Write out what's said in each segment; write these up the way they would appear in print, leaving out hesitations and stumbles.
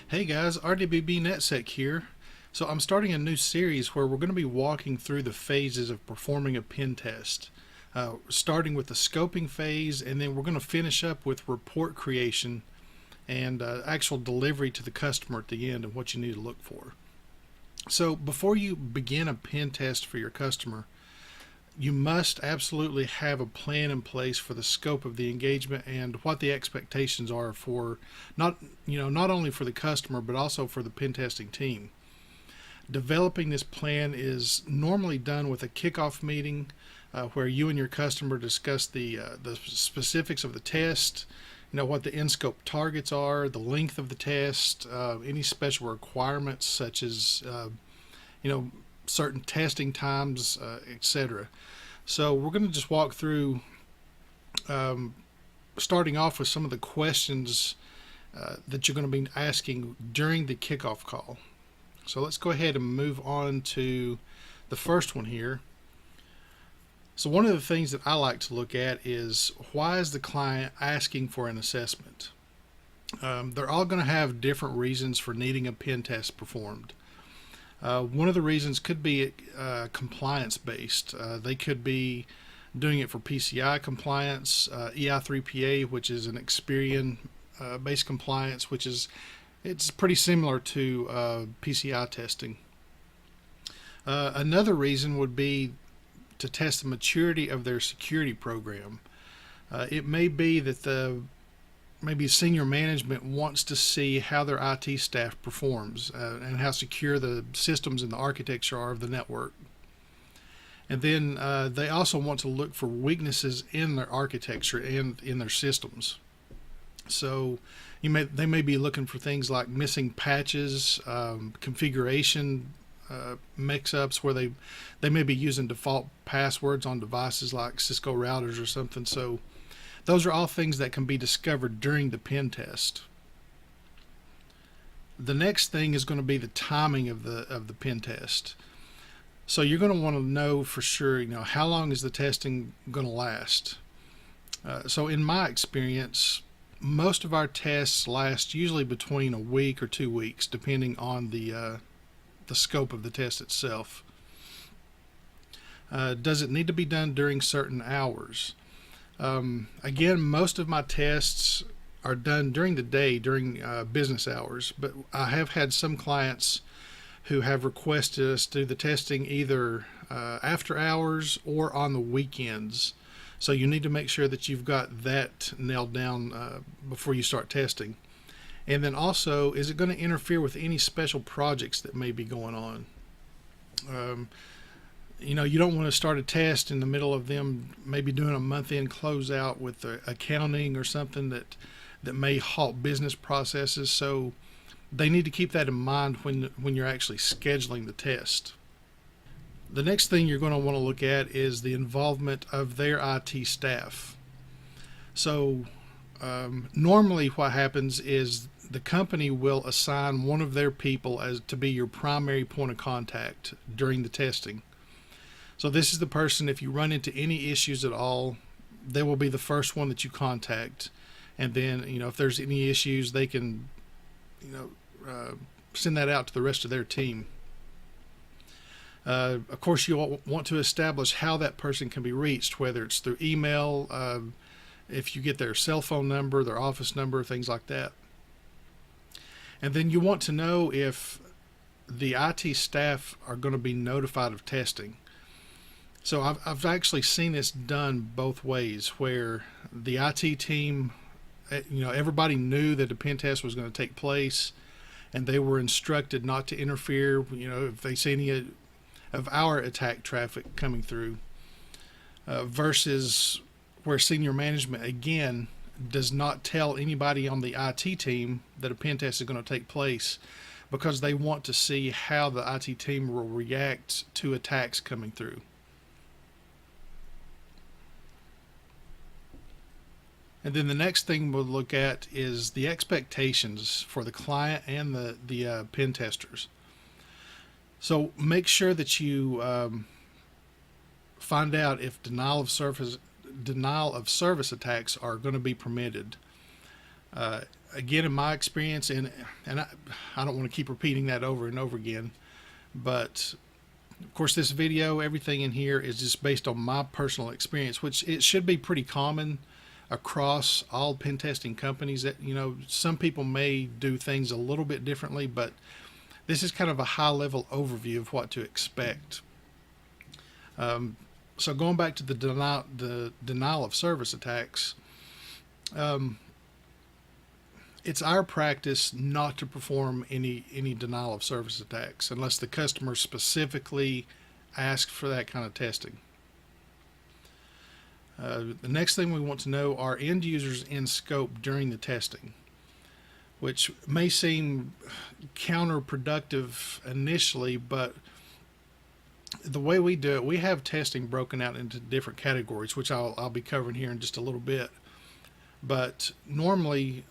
Hey guys, RDBB NetSec here. So I'm starting a new series where we're going to be walking through the phases of performing a pen test. Starting with the scoping phase, and then we're going to finish up with report creation and actual delivery to the customer at the end and what you need to look for. So before you begin a pen test for your customer, you must absolutely have a plan in place for the scope of the engagement and what the expectations are for not only for the customer but also for the pen testing team. Developing this plan is normally done with a kickoff meeting where you and your customer discuss the specifics of the test, what the in-scope targets are, the length of the test, any special requirements such as you know certain testing times, etc. So we're going to just walk through, starting off with some of the questions that you're going to be asking during the kickoff call. So let's go ahead and move on to the first one here. So one of the things that I like to look at is, why is the client asking for an assessment? They're all going to have different reasons for needing a pen test performed. One of the reasons could be compliance based. They could be doing it for PCI compliance, EI3PA, which is an Experian based compliance, it's pretty similar to PCI testing. Another reason would be to test the maturity of their security program. It may be that maybe senior management wants to see how their IT staff performs and how secure the systems and the architecture are of the network. And then they also want to look for weaknesses in their architecture and in their systems. So they may be looking for things like missing patches, configuration mix-ups where they may be using default passwords on devices like Cisco routers or something. So those are all things that can be discovered during the pen test. The next thing is going to be the timing of the pen test. So you're going to want to know for sure, how long is the testing going to last. So in my experience, most of our tests last usually between a week or 2 weeks, depending on the scope of the test itself. Does it need to be done during certain hours? Again, most of my tests are done during the day, during business hours, but I have had some clients who have requested us do the testing either after hours or on the weekends. So you need to make sure that you've got that nailed down before you start testing. And then also, is it going to interfere with any special projects that may be going on? You don't want to start a test in the middle of them maybe doing a month-end closeout with the accounting or something that may halt business processes. So they need to keep that in mind when you're actually scheduling the test. The next thing you're going to want to look at is the involvement of their IT staff. So normally what happens is the company will assign one of their people as to be your primary point of contact during the testing. So this is the person, if you run into any issues at all, they will be the first one that you contact. And then, if there's any issues, they can, send that out to the rest of their team. Of course, you want to establish how that person can be reached, whether it's through email, if you get their cell phone number, their office number, things like that. And then you want to know if the IT staff are going to be notified of testing. So I've actually seen this done both ways, where the IT team, everybody knew that the pen test was going to take place, and they were instructed not to interfere, if they see any of our attack traffic coming through, versus where senior management, again, does not tell anybody on the IT team that a pen test is going to take place, because they want to see how the IT team will react to attacks coming through. And then the next thing we'll look at is the expectations for the client and the pen testers. So make sure that you find out if denial of service attacks are going to be permitted. again, in my experience, and I don't want to keep repeating that over and over again, but of course, this video, everything in here is just based on my personal experience, which it should be pretty common across all pen testing companies. That, some people may do things a little bit differently, but this is kind of a high level overview of what to expect. So going back to the denial of service attacks, it's our practice not to perform any denial of service attacks unless the customer specifically asks for that kind of testing. The next thing we want to know are end users in scope during the testing, which may seem counterproductive initially, but the way we do it, we have testing broken out into different categories, which I'll be covering here in just a little bit. But normally,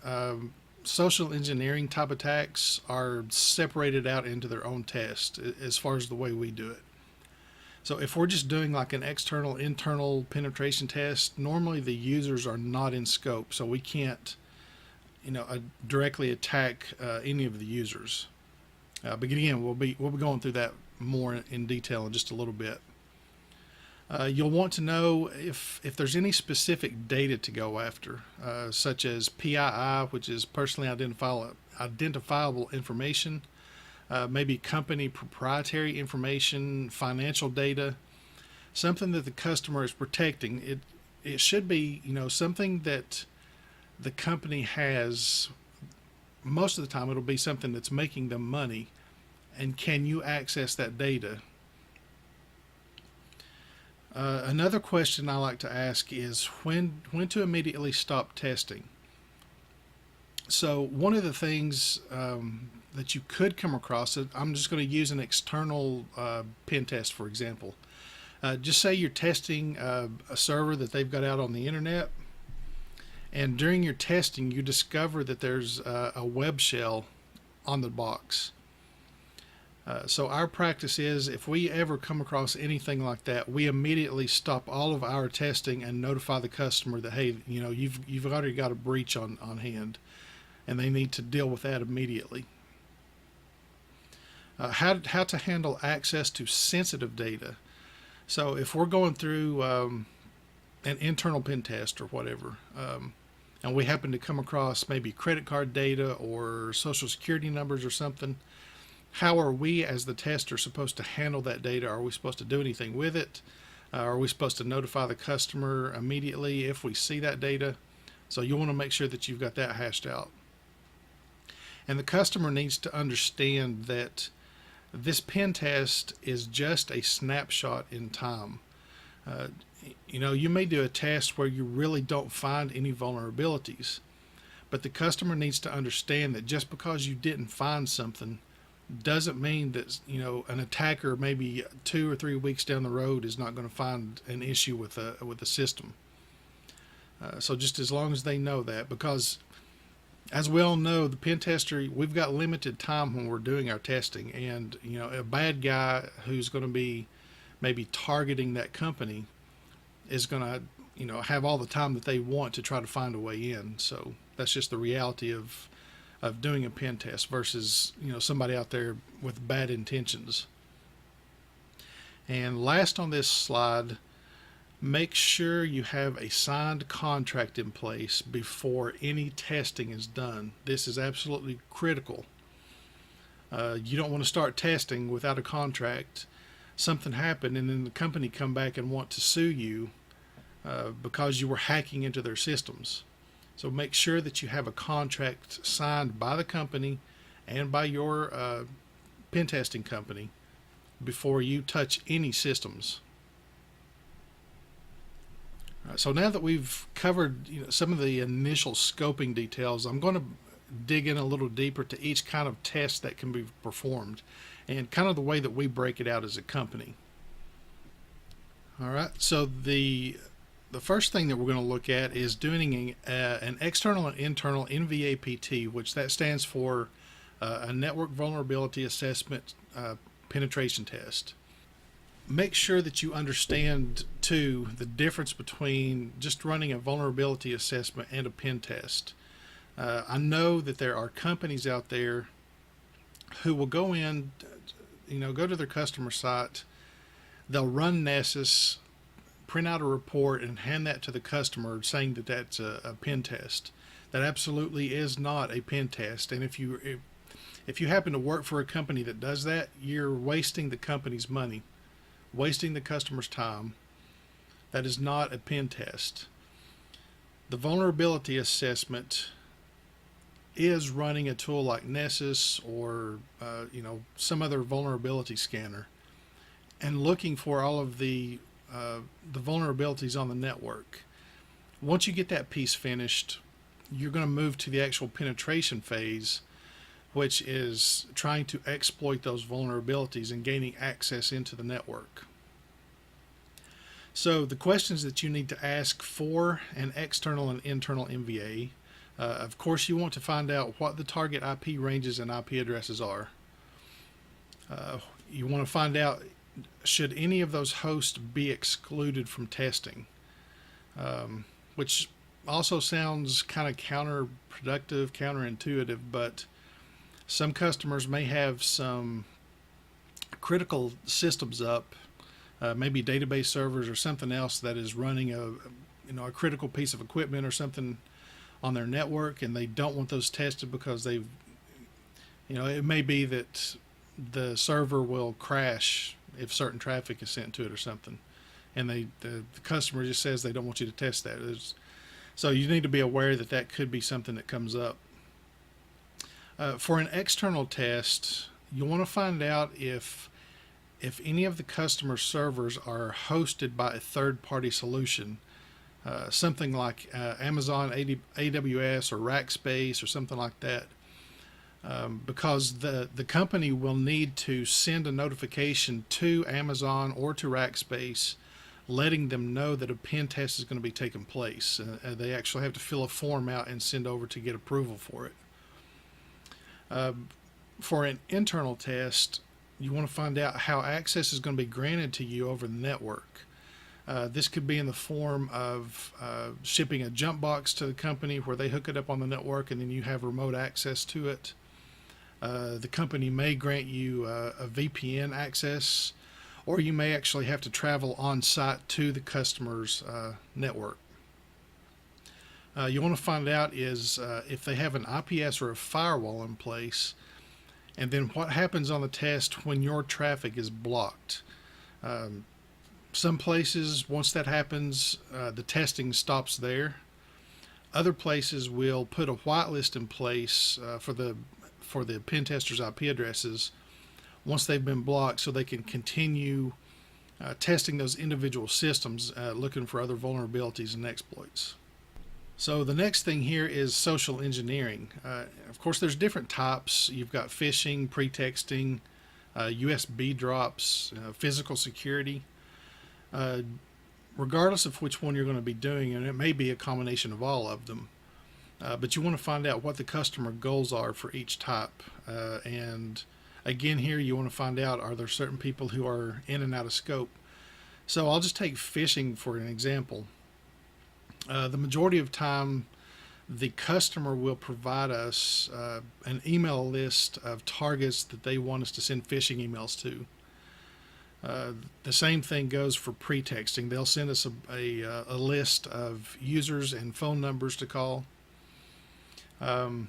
social engineering type attacks are separated out into their own test as far as the way we do it. So if we're just doing like an external, internal penetration test, normally the users are not in scope, so we can't, directly attack any of the users. But again, we'll be going through that more in detail in just a little bit. You'll want to know if there's any specific data to go after, such as PII, which is personally identifiable information, maybe company proprietary information, financial data, something that the customer is protecting. It should be, something that the company has. Most of the time it'll be something that's making them money, and can you access that data? Another question I like to ask is when to immediately stop testing. So one of the things that you could come across, I'm just going to use an external pen test, for example. Just say you're testing a server that they've got out on the internet, and during your testing you discover that there's a web shell on the box. So our practice is, if we ever come across anything like that, we immediately stop all of our testing and notify the customer that, hey, you've already got a breach on hand, and they need to deal with that immediately. How to handle access to sensitive data. So if we're going through an internal pen test or whatever, and we happen to come across maybe credit card data or social security numbers or something, how are we as the tester supposed to handle that data? Are we supposed to do anything with it? Are we supposed to notify the customer immediately if we see that data? So you want to make sure that you've got that hashed out. And the customer needs to understand that this pen test is just a snapshot in time. You may do a test where you really don't find any vulnerabilities, but the customer needs to understand that just because you didn't find something doesn't mean that an attacker maybe 2 or 3 weeks down the road is not going to find an issue with the system. So just as long as they know that, because as we all know, the pen tester, we've got limited time when we're doing our testing, and a bad guy who's going to be maybe targeting that company is going to have all the time that they want to try to find a way in. So that's just the reality of doing a pen test versus somebody out there with bad intentions. And last on this slide, make sure you have a signed contract in place before any testing is done. This is absolutely critical. You don't want to start testing without a contract. Something happened and then the company come back and want to sue you because you were hacking into their systems. So make sure that you have a contract signed by the company and by your pen testing company before you touch any systems. All right, so now that we've covered some of the initial scoping details, I'm going to dig in a little deeper to each kind of test that can be performed and kind of the way that we break it out as a company. All right, so the first thing that we're going to look at is doing an external and internal NVA PT, which that stands for a network vulnerability assessment penetration test. Make sure that you understand too the difference between just running a vulnerability assessment and a pen test. I know that there are companies out there who will go in, go to their customer site, they'll run Nessus, print out a report, and hand that to the customer saying that that's a pen test. That absolutely is not a pen test. And if you happen to work for a company that does that, you're wasting the company's money, wasting the customer's time. That is not a pen test. The vulnerability assessment is running a tool like Nessus or some other vulnerability scanner and looking for all of the vulnerabilities on the network. Once you get that piece finished, you're going to move to the actual penetration phase, which is trying to exploit those vulnerabilities and gaining access into the network. So the questions that you need to ask for an external and internal NVA, of course you want to find out what the target IP ranges and IP addresses are. You want to find out, should any of those hosts be excluded from testing, which also sounds kind of counterproductive, counterintuitive, but some customers may have some critical systems up, maybe database servers or something else that is running a critical piece of equipment or something on their network, and they don't want those tested because it may be that the server will crash if certain traffic is sent to it or something, and the customer just says they don't want you to test that. So you need to be aware that that could be something that comes up. For an external test, you want to find out if any of the customer servers are hosted by a third-party solution, something like Amazon AWS or Rackspace or something like that, because the company will need to send a notification to Amazon or to Rackspace letting them know that a pen test is going to be taking place. They actually have to fill a form out and send over to get approval for it. For an internal test, you want to find out how access is going to be granted to you over the network. This could be in the form of shipping a jump box to the company where they hook it up on the network and then you have remote access to it. The company may grant you a VPN access, or you may actually have to travel on site to the customer's network. You want to find out is if they have an IPS or a firewall in place, and then what happens on the test when your traffic is blocked. Some places, once that happens, the testing stops there. Other places will put a whitelist in place for the pen testers' IP addresses once they've been blocked, so they can continue testing those individual systems, looking for other vulnerabilities and exploits. So the next thing here is social engineering. Of course, there's different types. You've got phishing, pretexting, USB drops, physical security. Regardless of which one you're going to be doing, and it may be a combination of all of them, but you want to find out what the customer goals are for each type. And again, here you want to find out, are there certain people who are in and out of scope? So I'll just take phishing for an example. The majority of time, the customer will provide us an email list of targets that they want us to send phishing emails to. The same thing goes for pretexting. They'll send us a list of users and phone numbers to call. For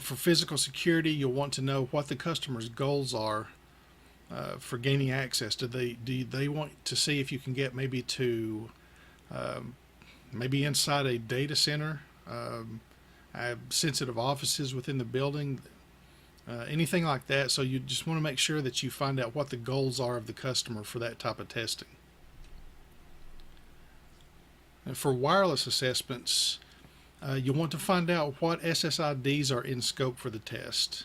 physical security, you'll want to know what the customer's goals are for gaining access. Do they want to see if you can get maybe to maybe inside a data center, sensitive offices within the building, anything like that. So you just want to make sure that you find out what the goals are of the customer for that type of testing. And for wireless assessments, you want to find out what SSIDs are in scope for the test.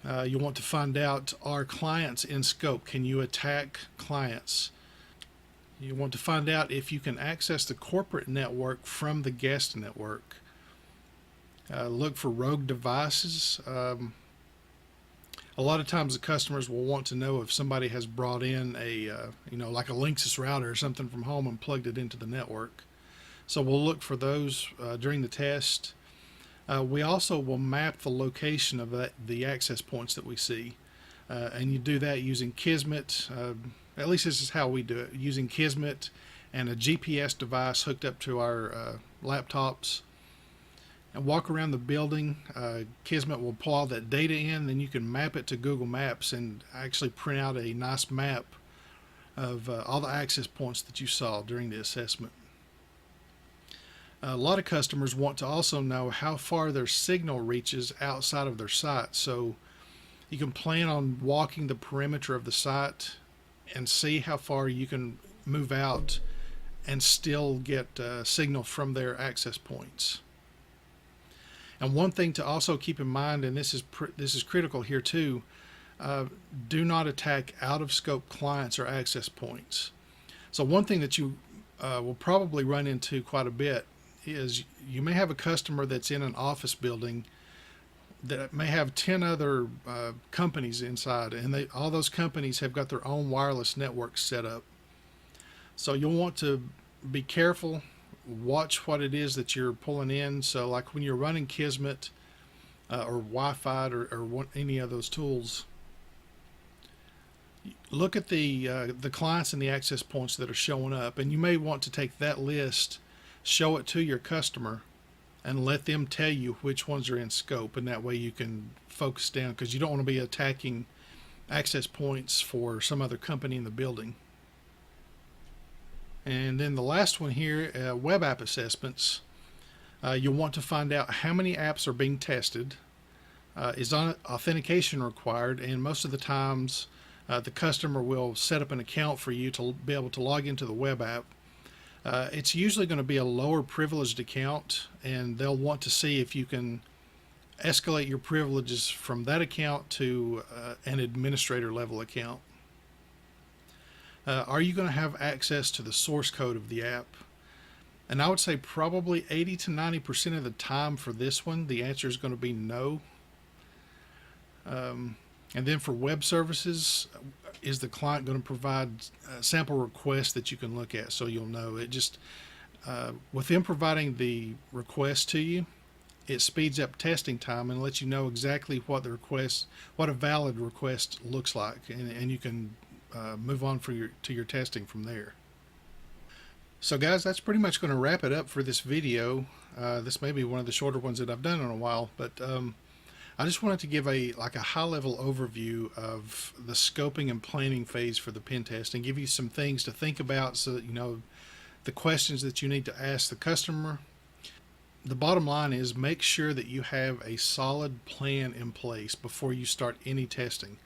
You want to find out, are clients in scope? Can you attack clients? You want to find out if you can access the corporate network from the guest network. Look for rogue devices. A lot of times the customers will want to know if somebody has brought in like a Linksys router or something from home and plugged it into the network. So we'll look for those during the test. We also will map the location of the access points that we see. And you do that using Kismet. At least this is how we do it, using Kismet and a GPS device hooked up to our laptops. And walk around the building. Kismet will pull all that data in, then you can map it to Google Maps and actually print out a nice map of all the access points that you saw during the assessment. A lot of customers want to also know how far their signal reaches outside of their site, so you can plan on walking the perimeter of the site and see how far you can move out and still get signal from their access points. And one thing to also keep in mind, and this is critical here too, do not attack out-of-scope clients or access points. So one thing that you will probably run into quite a bit is you may have a customer that's in an office building that may have 10 other companies inside, and all those companies have got their own wireless networks set up. So you'll want to be careful, watch what it is that you're pulling in. So like when you're running Kismet or Wi-Fi or any of those tools, look at the clients and the access points that are showing up, and you may want to take that list, show it to your customer, and let them tell you which ones are in scope, and that way you can focus down, because you don't want to be attacking access points for some other company in the building. And then the last one here, web app assessments. You'll want to find out how many apps are being tested, is authentication required, and most of the times the customer will set up an account for you to be able to log into the web app. It's usually going to be a lower privileged account, and they'll want to see if you can escalate your privileges from that account to an administrator level account. Are you going to have access to the source code of the app? And I would say probably 80 to 90% of the time for this one, the answer is going to be no. And then for web services, is the client going to provide sample requests that you can look at, so you'll know? It just, with them providing the request to you, it speeds up testing time and lets you know exactly what a valid request looks like, and you can move on to your testing from there. So guys, that's pretty much going to wrap it up for this video. This may be one of the shorter ones that I've done in a while, but I just wanted to give a high-level overview of the scoping and planning phase for the pen test, and give you some things to think about, so that you know the questions that you need to ask the customer. The bottom line is, make sure that you have a solid plan in place before you start any testing.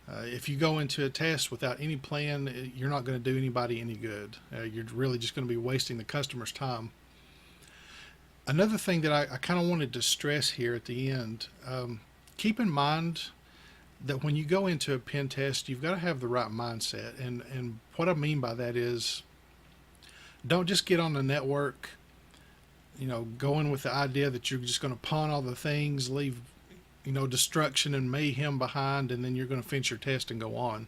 If you go into a test without any plan, you're not going to do anybody any good. You're really just going to be wasting the customer's time. Another thing that I kind of wanted to stress here at the end, keep in mind that when you go into a pen test, you've got to have the right mindset. And what I mean by that is, don't just get on the network, going with the idea that you're just going to pawn all the things, leave destruction and mayhem behind, and then you're going to finish your test and go on.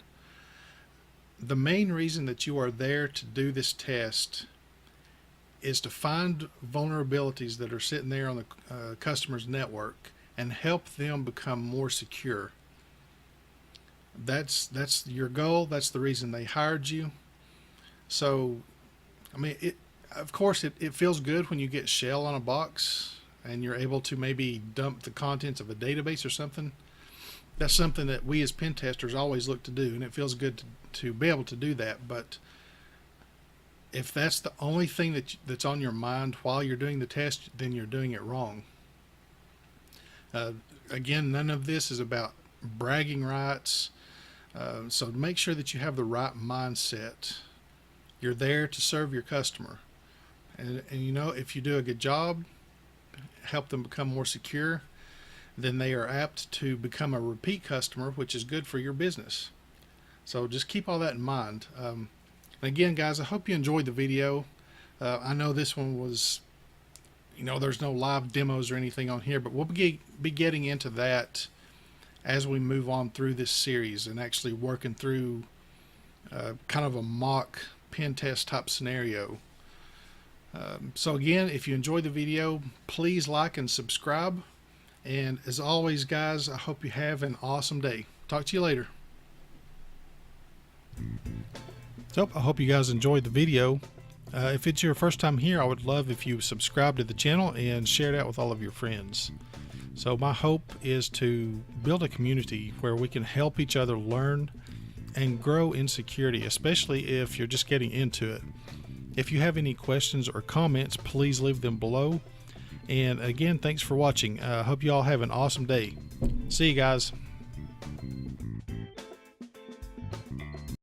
The main reason that you are there to do this test is to find vulnerabilities that are sitting there on the customer's network and help them become more secure. That's your goal. That's the reason they hired you. So, I mean, of course, it feels good when you get shell on a box and you're able to maybe dump the contents of a database or something. That's something that we as pen testers always look to do, and it feels good to be able to do that. But if that's the only thing that's on your mind while you're doing the test, then you're doing it wrong. Again, none of this is about bragging rights. So make sure that you have the right mindset. You're there to serve your customer. And if you do a good job, help them become more secure, then they are apt to become a repeat customer, which is good for your business. So just keep all that in mind. Again, guys, I hope you enjoyed the video. I know this one was, there's no live demos or anything on here, but we'll be getting into that as we move on through this series and actually working through kind of a mock pen test type scenario. So again, if you enjoyed the video, please like and subscribe. And as always, guys, I hope you have an awesome day. Talk to you later. So I hope you guys enjoyed the video. If it's your first time here, I would love if you subscribe to the channel and share it out with all of your friends. So my hope is to build a community where we can help each other learn and grow in security, especially if you're just getting into it. If you have any questions or comments, please leave them below. And again, thanks for watching. I hope you all have an awesome day. See you guys.